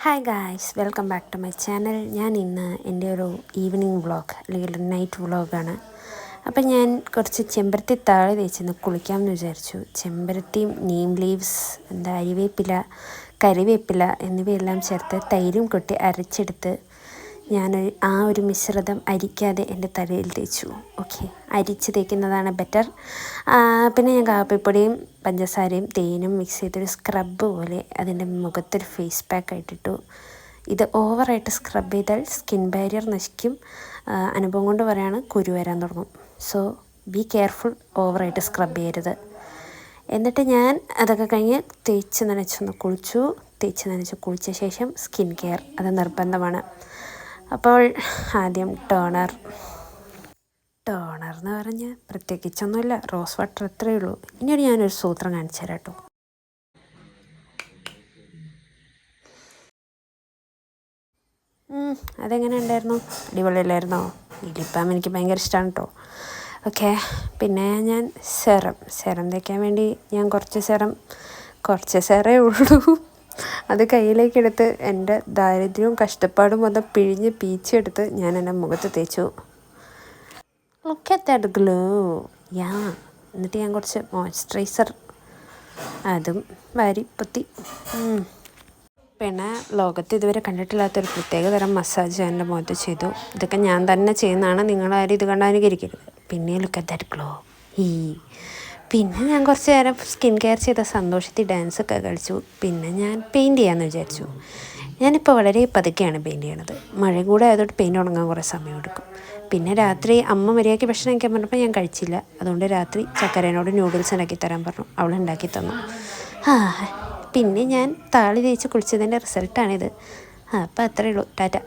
Hi guys, welcome back to my channel. ഞാൻ ഇന്ന് എൻ്റെ ഒരു ഈവനിങ് വ്ളോഗ് അല്ലെങ്കിൽ ഒരു നൈറ്റ് വ്ളോഗാണ്. അപ്പം ഞാൻ കുറച്ച് ചെമ്പരത്തി താഴെ തേച്ചൊന്ന് കുളിക്കാമെന്ന് വിചാരിച്ചു. ചെമ്പരത്തിയും നീം ലീവ്സ്, അരിവേപ്പില, കരിവേപ്പില എന്നിവയെല്ലാം ചേർത്ത് തൈരും കൊട്ടി അരച്ചെടുത്ത് ഞാൻ ആ ഒരു മിശ്രിതം അരിക്കാതെ എൻ്റെ തലയിൽ തേച്ചു. ഓക്കെ, അരിച്ച് തേക്കുന്നതാണ് ബെറ്റർ. പിന്നെ ഞാൻ കാപ്പിപ്പൊടിയും പഞ്ചസാരയും തേനും മിക്സ് ചെയ്തൊരു സ്ക്രബ് പോലെ അതിൻ്റെ മുഖത്തൊരു ഫേസ് പാക്ക് ആയിട്ടിട്ടു. ഇത് ഓവറായിട്ട് സ്ക്രബ് ചെയ്താൽ സ്കിൻ ബാരിയർ നശിക്കും. അനുഭവം കൊണ്ട് പറയാണ്, കുരു വരാൻ തുടങ്ങും. സോ ബി കെയർഫുൾ, ഓവറായിട്ട് സ്ക്രബ് ചെയ്യരുത്. എന്നിട്ട് ഞാൻ അതൊക്കെ കഴിഞ്ഞ് തേച്ച് നനച്ചൊന്ന് കുളിച്ചു. തേച്ച് നനച്ച് കുളിച്ച ശേഷം സ്കിൻ കെയർ അത് നിർബന്ധമാണ്. അപ്പോൾ ആദ്യം ടോണർ എന്ന് പറഞ്ഞാൽ പ്രത്യേകിച്ചൊന്നുമില്ല, റോസ് വാട്ടർ അത്രയേ ഉള്ളൂ. ഇനിയൊരു ഞാനൊരു സൂത്രം കാണിച്ചു തരാം കേട്ടോ. അതെങ്ങനെ ഉണ്ടായിരുന്നു? അടിപൊളിയല്ലായിരുന്നോ? ഈ ലിപ് ബാം എനിക്ക് ഭയങ്കര ഇഷ്ടമാണ് കേട്ടോ. ഓക്കെ, പിന്നെ ഞാൻ സെറം തേക്കാൻ വേണ്ടി ഞാൻ കുറച്ച് സെറേ ഉള്ളൂ. അത് കയ്യിലേക്കെടുത്ത് എൻ്റെ ദാരിദ്ര്യവും കഷ്ടപ്പാടും മൊത്തം പിഴിഞ്ഞ് പീച്ചെടുത്ത് ഞാൻ എൻ്റെ മുഖത്ത് തേച്ചു. Look at that glow. Yeah, എന്നിട്ട് ഞാൻ കുറച്ച് മോയ്സ്ചറൈസർ അതും വാരി പൊത്തി. പിന്നെ ലോകത്ത് ഇതുവരെ കണ്ടിട്ടില്ലാത്തൊരു പ്രത്യേക തരം മസാജ് എൻ്റെ മുഖത്ത് ചെയ്തു. ഇതൊക്കെ ഞാൻ തന്നെ ചെയ്യുന്നതാണ്, നിങ്ങളാരും ഇത് കണ്ട് അനുകരിക്കരുത്. പിന്നെ ലുക്ക് അറ്റ് ദാറ്റ് ഗ്ലോ. പിന്നെ ഞാൻ കുറച്ച് നേരം സ്കിൻ കെയർ ചെയ്ത സന്തോഷത്തിൽ ഡാൻസൊക്കെ കളിച്ചു. പിന്നെ ഞാൻ പെയിൻറ്റ് ചെയ്യാമെന്ന് വിചാരിച്ചു. ഞാനിപ്പോൾ വളരെ പതുക്കെയാണ് പെയിൻറ്റ് ചെയ്യണത്. മഴ കൂടെ ആയതുകൊണ്ട് പെയിൻറ്റ് ഉണങ്ങാൻ കുറേ സമയം എടുക്കും. പിന്നെ രാത്രി അമ്മ മര്യാദയ്ക്ക് ഭക്ഷണം കഴിക്കാൻ പറഞ്ഞപ്പോൾ ഞാൻ കഴിച്ചില്ല. അതുകൊണ്ട് രാത്രി ചക്കരേനോട് നൂഡിൽസ് ഉണ്ടാക്കി തരാൻ പറഞ്ഞു. അവൾ ഉണ്ടാക്കി തന്നു. പിന്നെ ഞാൻ താളി തേച്ച് കുളിച്ചതിൻ്റെ റിസൾട്ടാണിത്. അപ്പോൾ അത്രയേ ഉള്ളൂ. ടാറ്റ.